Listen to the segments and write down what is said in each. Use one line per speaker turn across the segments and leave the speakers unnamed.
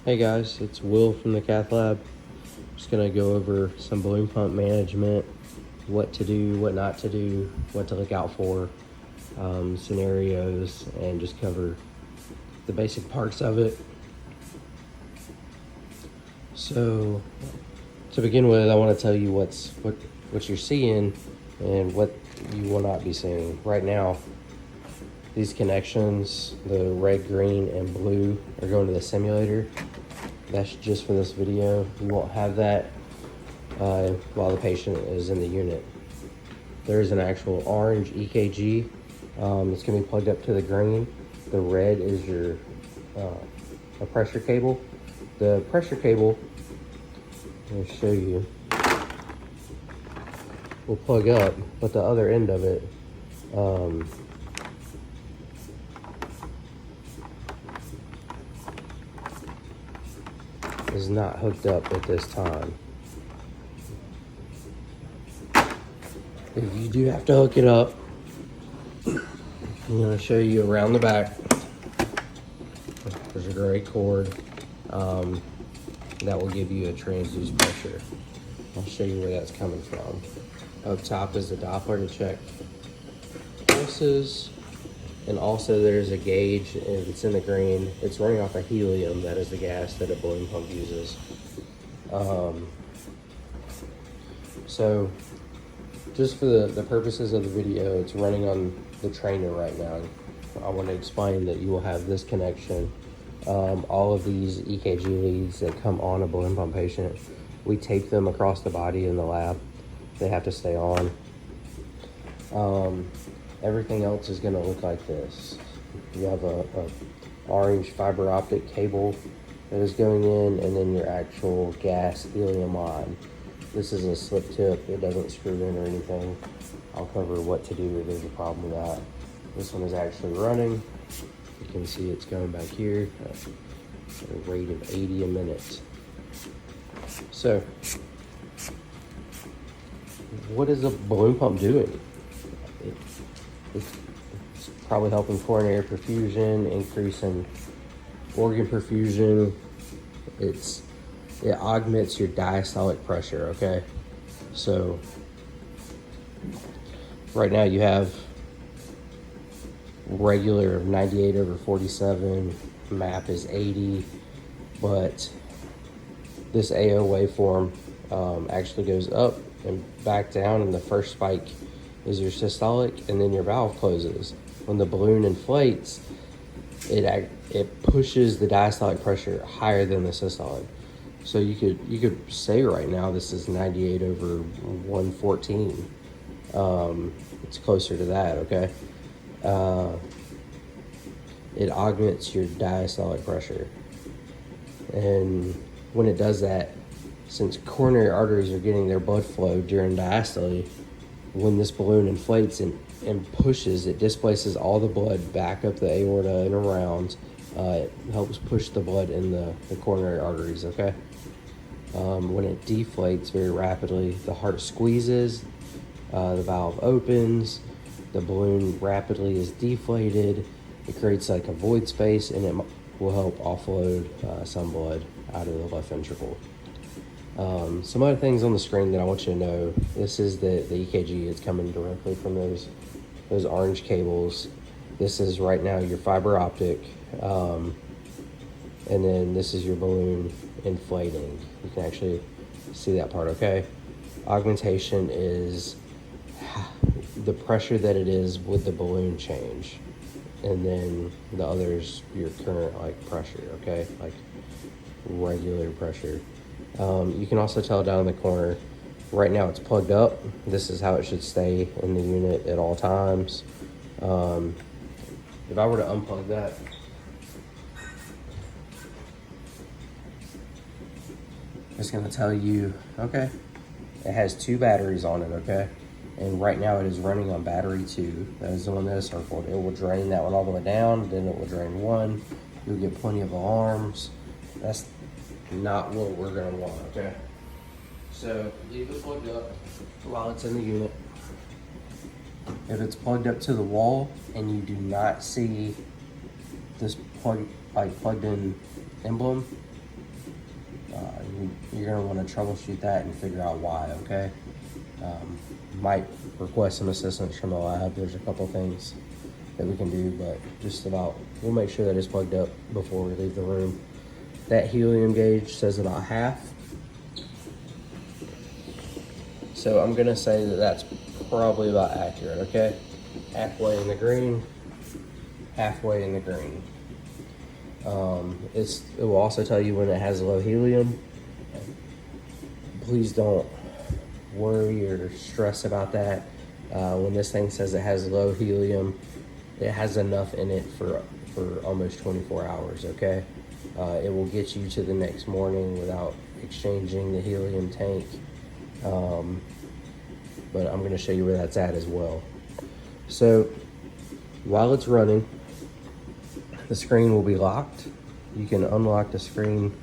Hey guys, it's Will from the Cath Lab. Just gonna go over some balloon pump management, what to do, what not to do, what to look out for, scenarios, and just cover the basic parts of it. So, to begin with, I want to tell you what you're seeing and what you will not be seeing. Right now, these connections, the red, green, and blue, are going to the simulator. That's just for this video. You won't have that while the patient is in the unit. There's an actual orange EKG. It's going to be plugged up to the green. The red is your a pressure cable. The pressure cable, I'll show you, will plug up, but the other end of it is not hooked up at this time. If you do have to hook it up, I'm going to show you around the back. There's a gray cord that will give you a transduced pressure. I'll show you where that's coming from. Up top is the Doppler to check pulses, and also there's a gauge, and it's in the green. It's running off of helium. That is the gas that a balloon pump uses. So just for the purposes of the video, it's running on the trainer right now. I want to explain that you will have this connection. All of these EKG leads that come on a balloon pump patient, we tape them across the body in the lab. They have to stay on. Everything else is going to look like this. You have a orange fiber optic cable that is going in, and then your actual gas helium line. This is a slip tip. It doesn't screw in or anything. I'll cover what to do if there's a problem with that. This one is actually running. You can see it's going back here at a rate of 80 a minute. So, what is a balloon pump doing? It's probably helping coronary perfusion, increasing organ perfusion. It augments your diastolic pressure, okay? So, right now you have regular 98/47, map is 80, but this AO waveform actually goes up and back down, and the first spike is your systolic, and then your valve closes. When the balloon inflates, it pushes the diastolic pressure higher than the systolic. So you could say right now this is 98/114. It's closer to that, okay? It augments your diastolic pressure. And when it does that, since coronary arteries are getting their blood flow during diastole, when this balloon inflates and pushes, it displaces all the blood back up the aorta and around. It helps push the blood in the coronary arteries, okay? When it deflates very rapidly, the heart squeezes, the valve opens, the balloon rapidly is deflated. It creates like a void space, and it will help offload some blood out of the left ventricle. Some other things on the screen that I want you to know. This is the EKG. It's coming directly from those orange cables. This is right now your fiber optic, and then this is your balloon inflating. You can actually see that part, okay? Augmentation is the pressure that it is with the balloon change, and then the others your current pressure, okay, like regular pressure. You can also tell down in the corner right now it's plugged up. This is how it should stay in the unit at all times. If I were to unplug that, it's going to tell you, okay, it has 2 batteries on it, okay? And right now it is running on battery 2. That is the one that is circled. It will drain that one all the way down, then it will drain 1. You'll get plenty of alarms. That's not what we're gonna want, okay? So leave it plugged up while it's in the unit. If it's plugged up to the wall and you do not see this plugged in emblem, you're going to want to troubleshoot that and figure out why, okay? Might request some assistance from the lab. There's a couple things that we can do, but we'll make sure that it's plugged up before we leave the room. That helium gauge says about half. So I'm gonna say that that's probably about accurate, okay? Halfway in the green, halfway in the green. It will also tell you when it has low helium. Please don't worry or stress about that. When this thing says it has low helium, it has enough in it for almost 24 hours, okay? It will get you to the next morning without exchanging the helium tank. But I'm going to show you where that's at as well. So while it's running, the screen will be locked. You can unlock the screen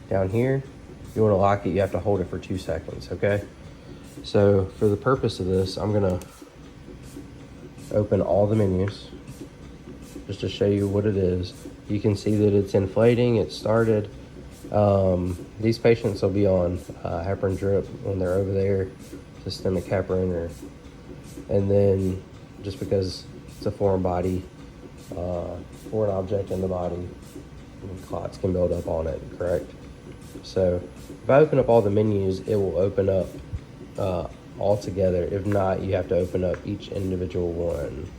down here. If you want to lock it, you have to hold it for 2 seconds, okay? So for the purpose of this, I'm going to open all the menus just to show you what it is. You can see that it's inflating, it started. These patients will be on heparin drip when they're over there, systemic heparin, and then just because it's a foreign body, foreign object in the body, clots can build up on it, correct? So if I open up all the menus, it will open up all together. If not, you have to open up each individual one.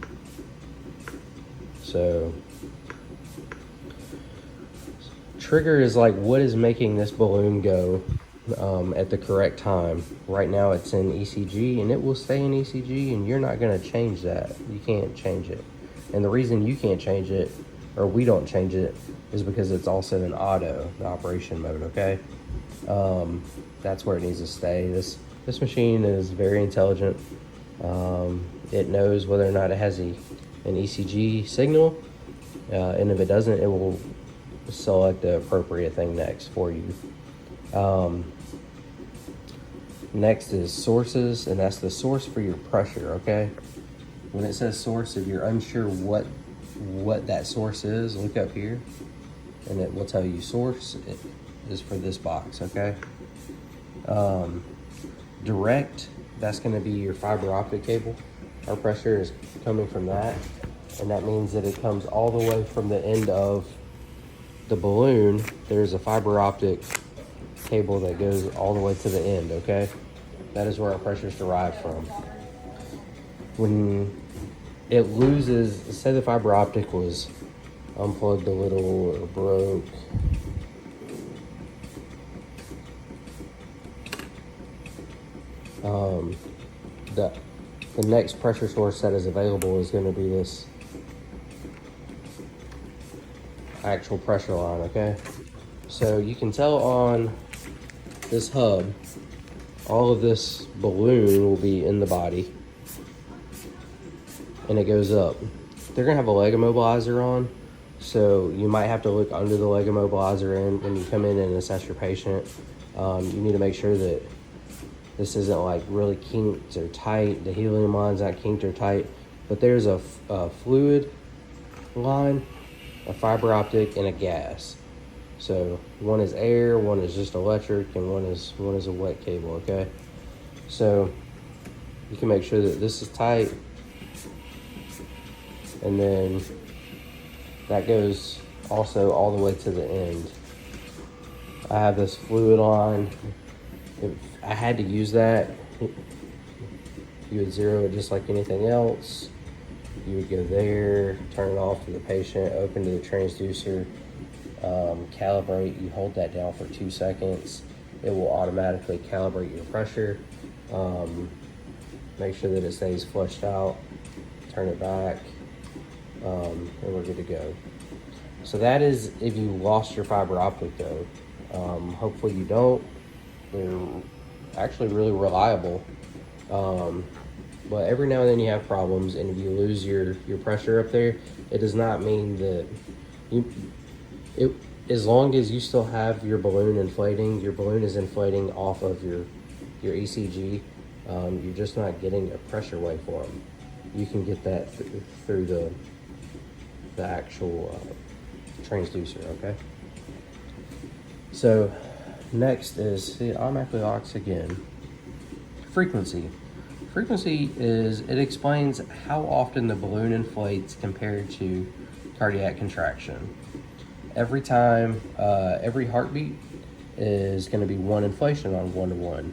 So trigger is like what is making this balloon go at the correct time. Right now it's in ECG and it will stay in ECG, and you're not going to change that. You can't change it. And the reason you can't change it, or we don't change it, is because it's also in auto, the operation mode, okay? That's where it needs to stay. This machine is very intelligent. It knows whether or not it has an ECG signal, and if it doesn't, it will select the appropriate thing next for you. Next is sources, and that's the source for your pressure, okay? When it says source, if you're unsure what that source is, look up here, and it will tell you source is for this box, okay? Direct, that's going to be your fiber optic cable. Our pressure is coming from that, and that means that it comes all the way from the end of the balloon. There's a fiber optic cable that goes all the way to the end, okay? That is where our pressure is derived from. When it loses, say the fiber optic was unplugged a little or broke, the next pressure source that is available is going to be this actual pressure line, okay? So you can tell on this hub, all of this balloon will be in the body, and it goes up. They're gonna have a leg immobilizer on, so you might have to look under the leg immobilizer when you come in and assess your patient. You need to make sure that this isn't like really kinked or tight. The helium line's not kinked or tight, but there's a fluid line, a fiber optic, and a gas. So one is air, one is just electric, and one is a wet cable, okay? So you can make sure that this is tight, and then that goes also all the way to the end. I have this fluid line. If I had to use that, you would zero it just like anything else. You would go there, turn it off to the patient, open to the transducer, calibrate. You hold that down for 2 seconds. It will automatically calibrate your pressure. Make sure that it stays flushed out. Turn it back, and we're good to go. So that is if you lost your fiber optic though. Hopefully you don't. They're actually really reliable. But every now and then you have problems, and if you lose your pressure up there, it does not mean that as long as you still have your balloon inflating, your balloon is inflating off of your ECG. You're just not getting a pressure waveform. You can get that through the actual transducer, okay? So next is, see, it automatically locks again. Frequency. Frequency is, it explains how often the balloon inflates compared to cardiac contraction. Every time, every heartbeat is going to be one inflation on 1 to 1.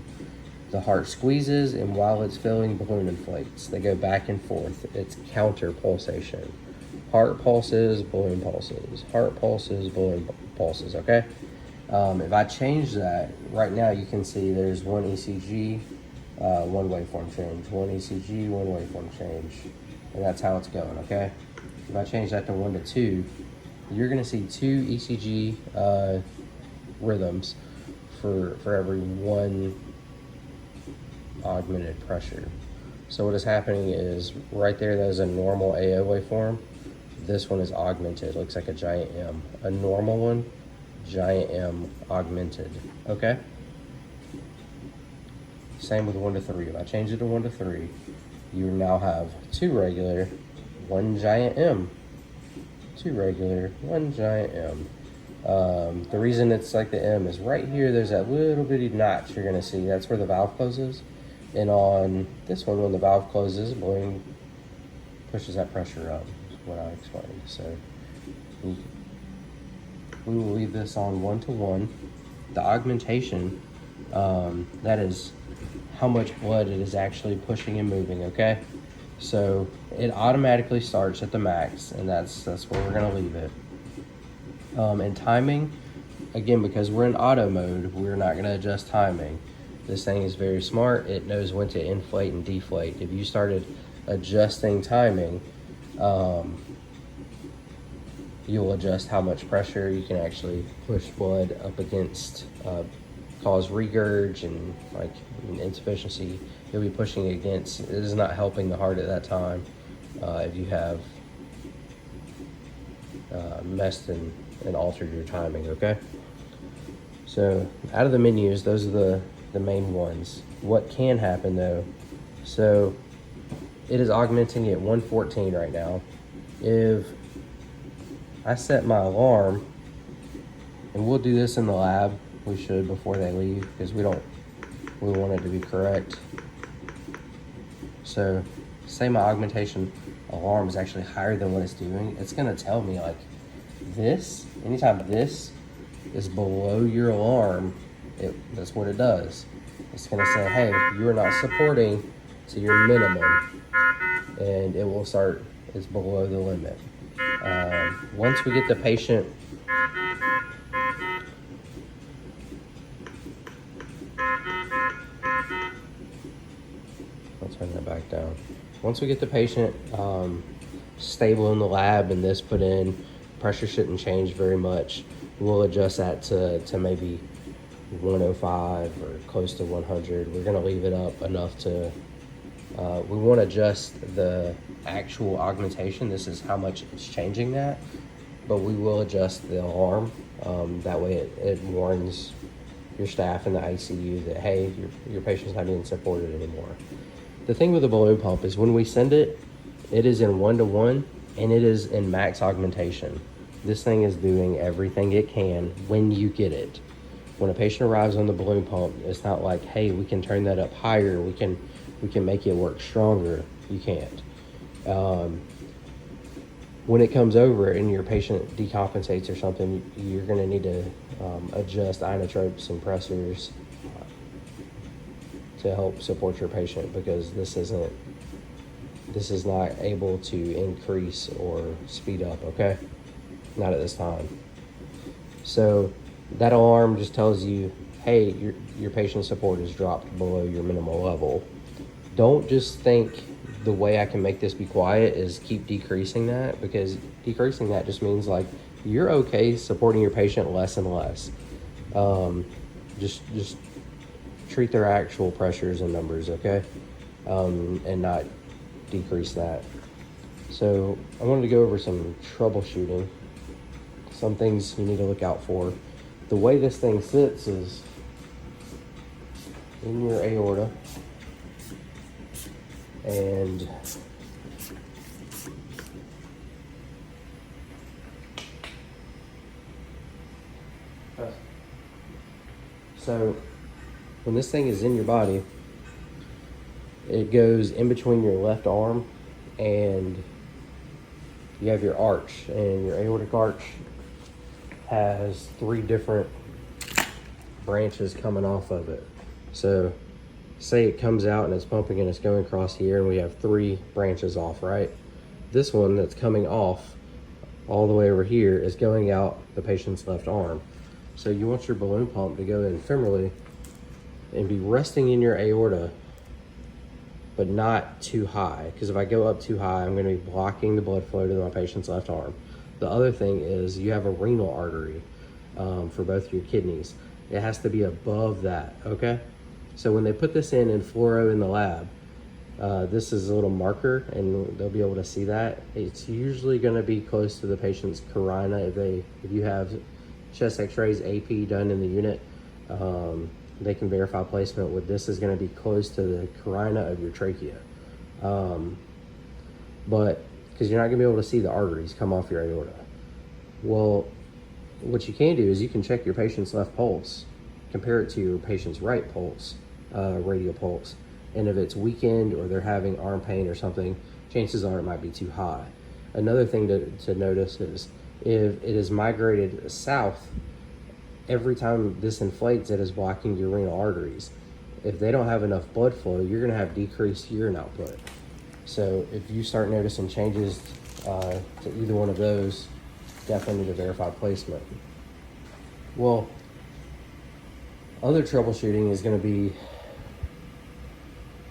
The heart squeezes, and while it's filling, balloon inflates. They go back and forth. It's counter pulsation. Heart pulses, balloon pulses. Heart pulses, balloon pulses, okay? If I change that, right now you can see there's one ECG, one waveform change, one ECG, one waveform change, and that's how it's going, okay? If I change that to 1 to 2, you're gonna see 2 ECG rhythms for every 1 augmented pressure. So what is happening is right there, that is a normal AO waveform. This one is augmented, looks like a giant M. A normal one, giant M, augmented, okay? Same with 1 to 3. If I change it to 1 to 3, you now have 2 regular, 1 giant M. 2 regular, 1 giant M. The reason it's like the M is right here, there's that little bitty notch you're gonna see. That's where the valve closes. And on this one, when the valve closes, the balloon pushes that pressure up, is what I explained. So we will leave this on 1 to 1. The augmentation, that is how much blood it is actually pushing and moving, okay? So it automatically starts at the max, and that's where we're gonna leave it. And timing, again, because we're in auto mode, we're not gonna adjust timing. This thing is very smart. It knows when to inflate and deflate. If you started adjusting timing, you'll adjust how much pressure you can actually push blood up against, cause regurg and like insufficiency. You'll be pushing against. It is not helping the heart at that time if you have messed and altered your timing, okay? So out of the menus, those are the main ones. What can happen though, so it is augmenting at 114 right now. If I set my alarm, and we'll do this in the lab, we should before they leave, because we want it to be correct. So say my augmentation alarm is actually higher than what it's doing, it's gonna tell me like this, anytime this is below your alarm, that's what it does. It's gonna say, hey, you are not supporting to your minimum, and it will start, it's below the limit. Once we get the patient, I'll turn that back down. Once we get the patient stable in the lab and this put in, pressure shouldn't change very much. We'll adjust that to maybe 105 or close to 100. We're gonna leave it up enough to, we won't adjust the actual augmentation. This is how much it's changing that, but we will adjust the alarm. That way it warns your staff in the ICU that, hey, your patient's not being supported anymore. The thing with the balloon pump is when we send it, it is in 1 to 1 and it is in max augmentation. This thing is doing everything it can when you get it. When a patient arrives on the balloon pump, it's not like, hey, we can turn that up higher, we can make it work stronger. You can't. When it comes over and your patient decompensates or something, you're gonna need to adjust inotropes and pressors to help support your patient, because this is not able to increase or speed up, okay? Not at this time. So that alarm just tells you, hey, your patient support is dropped below your minimal level. Don't just think the way I can make this be quiet is keep decreasing that, because decreasing that just means like you're okay supporting your patient less and less. Just treat their actual pressures and numbers, okay? And not decrease that. So I wanted to go over some troubleshooting, some things you need to look out for. The way this thing sits is in your aorta, and So when this thing is in your body, it goes in between your left arm and you have your arch, and your aortic arch has 3 different branches coming off of it. So say it comes out and it's pumping and it's going across here, and we have 3 branches off, right? This one that's coming off all the way over here is going out the patient's left arm. So you want your balloon pump to go in femorally and be resting in your aorta, but not too high, because if I go up too high, I'm going to be blocking the blood flow to my patient's left arm. The other thing is you have a renal artery for both your kidneys. It has to be above that, okay? So when they put this in fluoro in the lab, this is a little marker, and they'll be able to see that. It's usually going to be close to the patient's carina. If you have chest x-rays, AP done in the unit, they can verify placement with this is going to be close to the carina of your trachea. But because you're not going to be able to see the arteries come off your aorta. Well, what you can do is you can check your patient's left pulse, compare it to your patient's right pulse, radial pulse. And if it's weakened or they're having arm pain or something, chances are it might be too high. Another thing to notice is if it is migrated south, every time this inflates, it is blocking your renal arteries. If they don't have enough blood flow, you're going to have decreased urine output. So if you start noticing changes to either one of those, definitely need to verify placement. Well, other troubleshooting is going to be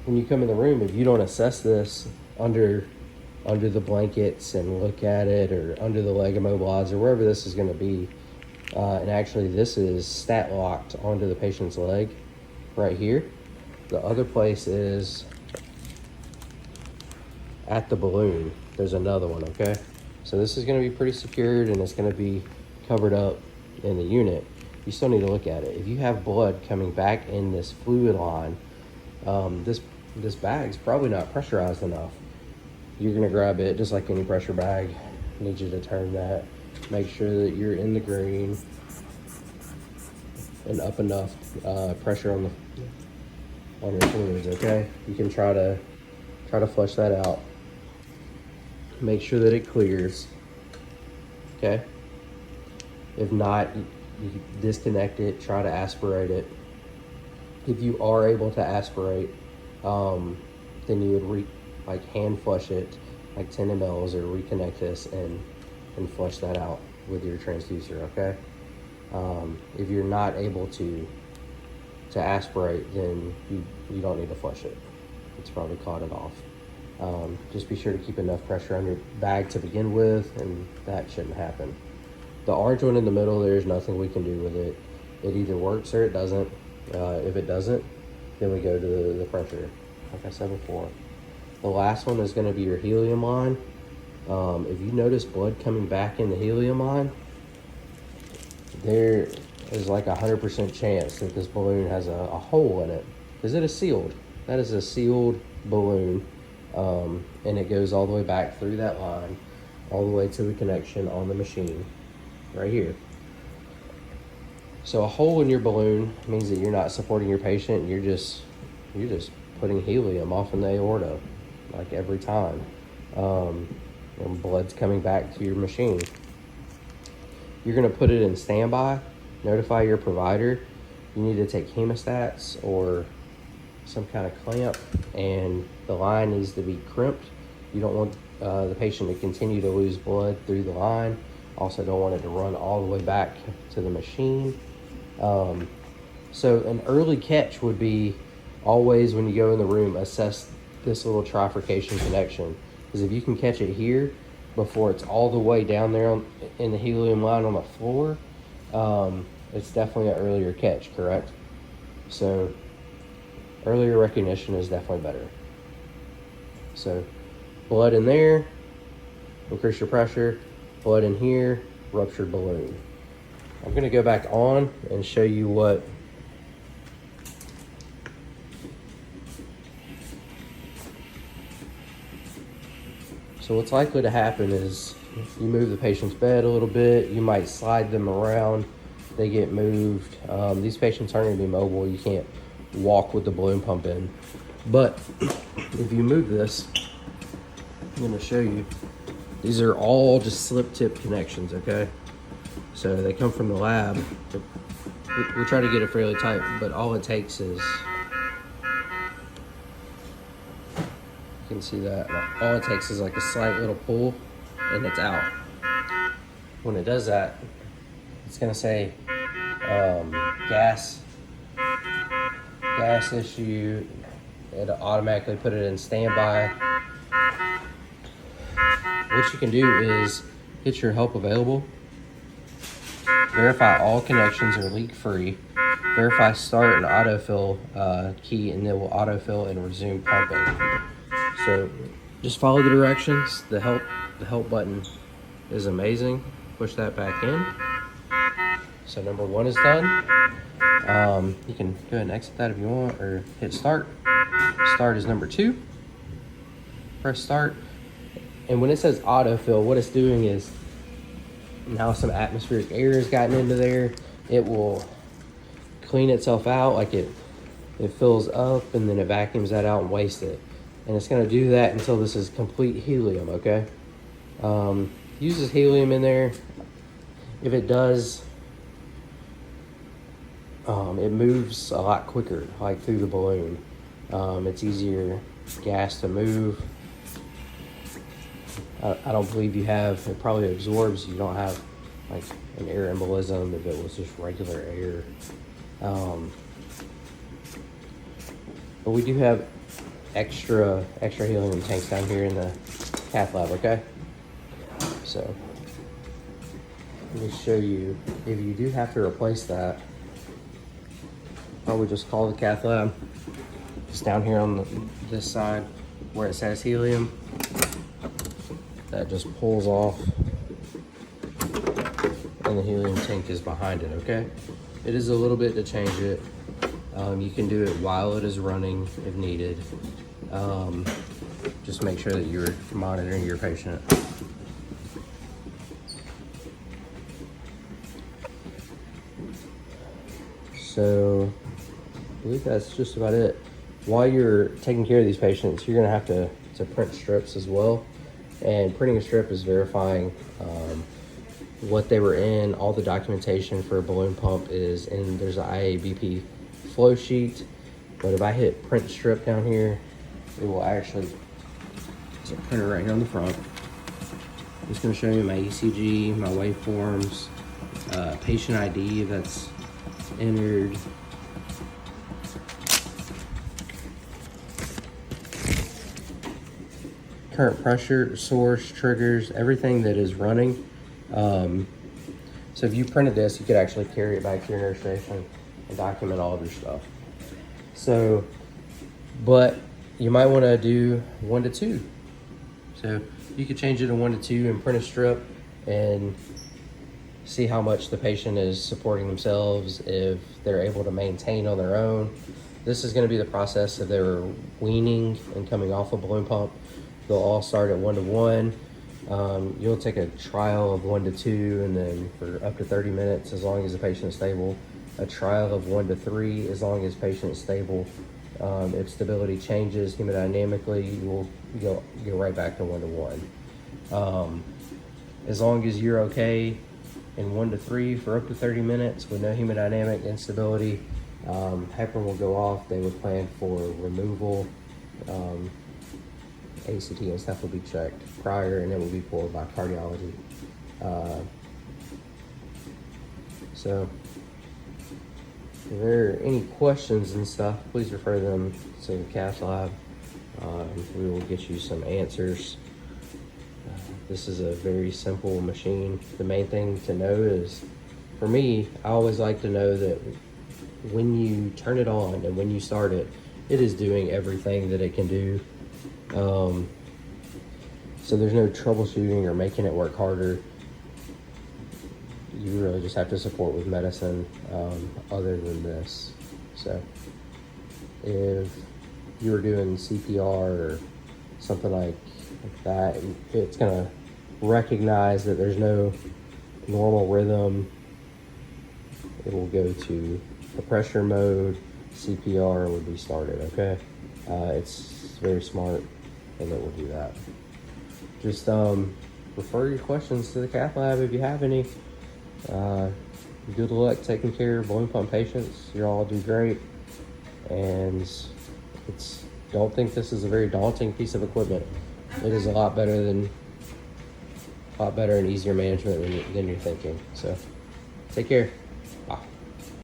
when you come in the room, if you don't assess this under the blankets and look at it, or under the leg immobilizer, wherever this is going to be, and actually this is stat locked onto the patient's leg right here. The other place is at the balloon. There's another one, okay? So this is going to be pretty secured, and it's going to be covered up in the unit. You still need to look at it. If you have blood coming back in this fluid line, this bag's probably not pressurized enough. You're going to grab it just like any pressure bag. Need you to turn that. Make sure that you're in the green and up enough pressure on your fluids, okay? You can try to flush that out. Make sure that it clears, okay? If not, you disconnect it, try to aspirate it. If you are able to aspirate, then you would hand flush it, like 10 mLs, or reconnect this and flush that out with your transducer, okay? If you're not able to aspirate, then you don't need to flush it. It's probably caught it off. Just be sure to keep enough pressure on your bag to begin with, and that shouldn't happen. The orange one in the middle, there's nothing we can do with it. It either works or it doesn't. If it doesn't, then we go to the pressure, like I said before. The last one is going to be your helium line. If you notice blood coming back in the helium line, there is like 100% chance that this balloon has a hole in it, because it is sealed. That is a sealed balloon, and it goes all the way back through that line, all the way to the connection on the machine, right here. So a hole in your balloon means that you're not supporting your patient. You're just putting helium off in the aorta, like every time. And blood's coming back to your machine. You're gonna put it in standby, notify your provider. You need to take hemostats or some kind of clamp, and the line needs to be crimped. You don't want the patient to continue to lose blood through the line. Also don't want it to run all the way back to the machine. So an early catch would be always, when you go in the room, assess this little trifurcation connection. Because if you can catch it here before it's all the way down there in the helium line on the floor, it's definitely an earlier catch, correct? So earlier recognition is definitely better. So blood in there, increase your pressure. Blood in here, ruptured balloon. I'm going to go back on and show you what so what's likely to happen is you move the patient's bed a little bit, you might slide them around they get moved. These patients aren't going to be mobile. You can't walk with the balloon pump in. But if you move this, I'm going to show you. These are all just slip tip connections, okay? So they come from the lab. We try to get it fairly tight, but all it takes is, you can see that, all it takes is like a slight little pull and it's out. When it does that, it's gonna say gas issue. It'll automatically put it in standby. What you can do is hit your help available, verify all connections are leak free, verify start and autofill key, and it will autofill and resume pumping. So just follow the directions. The help button is amazing. Push that back in. So number 1 is done. You can go ahead and exit that if you want, or hit start. Start is number 2. Press start. And when it says autofill, what it's doing is now some atmospheric air has gotten into there. It will clean itself out, like it fills up and then it vacuums that out and wastes it. And it's gonna do that until this is complete helium, okay? Uses helium in there. If it does, it moves a lot quicker, like through the balloon. It's easier gas to move. I don't believe you have, it probably absorbs, you don't have like an air embolism if it was just regular air. But we do have extra helium tanks down here in the cath lab, okay? So let me show you, if you do have to replace that, probably just call the cath lab. It's down here on this side where it says helium. That just pulls off and the helium tank is behind it, okay? It is a little bit to change it. You can do it while it is running if needed. Just make sure that you're monitoring your patient. So I believe that's just about it. While you're taking care of these patients, you're gonna have to print strips as well. And printing a strip is verifying what they were in. All the documentation for a balloon pump is in. There's an IABP flow sheet. But if I hit print strip down here, it will actually, it's a printer right here on the front. It's gonna show you my ECG, my waveforms, patient ID that's entered. Current pressure, source, triggers, everything that is running. So if you printed this, you could actually carry it back to your nurse station and document all of your stuff. So, but you might want to do 1 to 2. So you could change it to 1 to 2 and print a strip and see how much the patient is supporting themselves, if they're able to maintain on their own. This is going to be the process if they were weaning and coming off a balloon pump. They'll all start at 1 to 1. You'll take a trial of 1 to 2, and then for up to 30 minutes, as long as the patient is stable. A trial of 1 to 3, as long as the patient is stable. If stability changes hemodynamically, you will go right back to 1 to 1. As long as you're okay in 1 to 3 for up to 30 minutes with no hemodynamic instability, heparin will go off. They would plan for removal. ACT and stuff will be checked prior, and it will be pulled by cardiology. So if there are any questions and stuff, please refer them to the cath lab. We will get you some answers. This is a very simple machine. The main thing to know is, for me, I always like to know that when you turn it on and when you start it, it is doing everything that it can do. So there's no troubleshooting or making it work harder. You really just have to support with medicine other than this. So if you were doing CPR or something like that, it's gonna recognize that there's no normal rhythm it will go to the pressure mode, CPR will be started, okay? It's very smart, and it will do that. Just refer your questions to the cath lab if you have any. Good luck taking care of balloon pump patients. You all do great, and don't think this is a very daunting piece of equipment. It is a lot better and easier management than you're thinking. So take care.